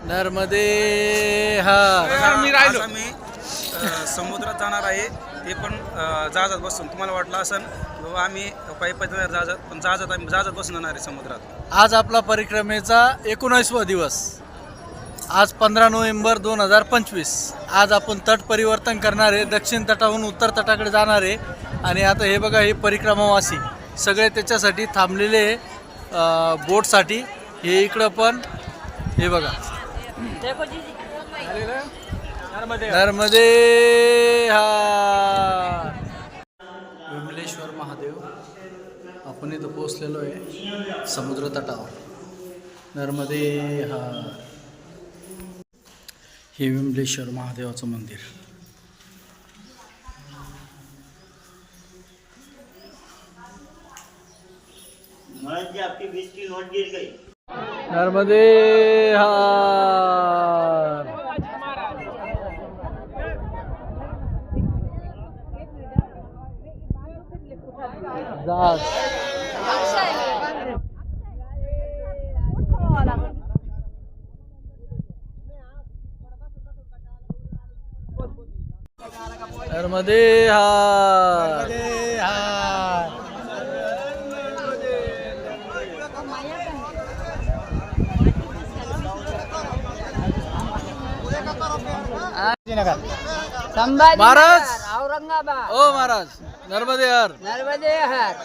नर्मदे हर. मी राहिलो मी समुद्रात जाणार आहे ते पण जहाजात बसून. तुम्हाला वाटलं असेल बाबा आम्ही पायी जाणार जहाजात, पण आम्ही जहाजात बसून जाणार आहे समुद्रात. आज आपला परिक्रमेचा 19वा दिवस. आज 15 नोव्हेंबर 2025. आज आपण तट परिवर्तन करणार आहे, दक्षिण तटाहून उत्तर तटाकडे जाणार आहे. आणि आता हे बघा, हे परिक्रमावासी सगळे त्याच्यासाठी थांबलेले बोटसाठी. हे इकडं पण हे बघा, नर्मदे हर. विमलेश्वर महादेव आपण इथं पोहोचलेलो आहे समुद्र तटावर. नर्मदे हर. हे विमलेश्वर महादेवाचं मंदिर. आपकी 20 की नोट गिर गई. नर्मदे हर. जहाज. नर्मदे हर. महाराज, औरंगाबाद. ओ महाराज, नर्मदे हर. नर्मदे हर.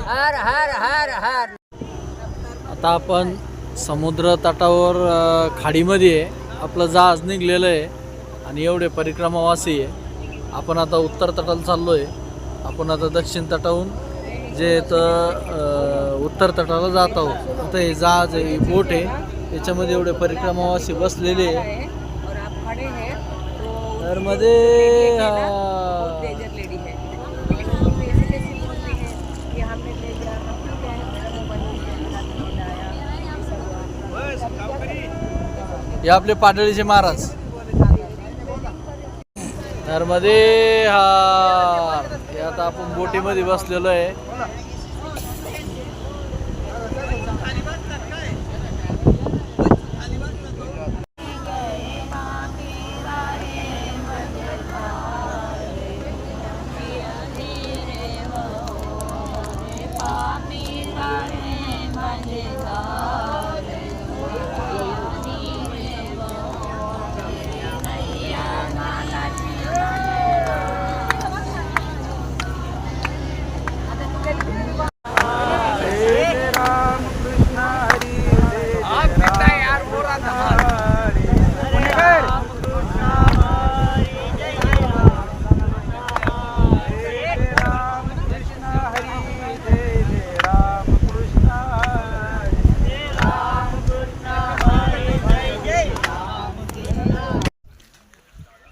हर हर हर हर. आता आपण समुद्र तटावर खाडीमध्ये आहे. आपलं जहाज निघलेलं आहे आणि एवढे परिक्रमावासी आहे. आपण आता उत्तर तटाला चाललो आहे. आपण आता दक्षिण तटाहून जे तर उत्तर तटाला जात आहोत. आता हे जहाज आहे, बोट आहे, त्याच्यामध्ये एवढे परिक्रमावासी बसलेले आहे. नर्मदे हे आपले पाडळीचे महाराज. नर्मदे हर. हे आता आपण बोटीमध्ये बसलेलो आहे.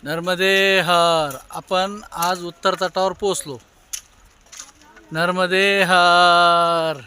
नर्मदे हर. आपण आज उत्तर तटावर पोहोचलो. नर्मदे हर.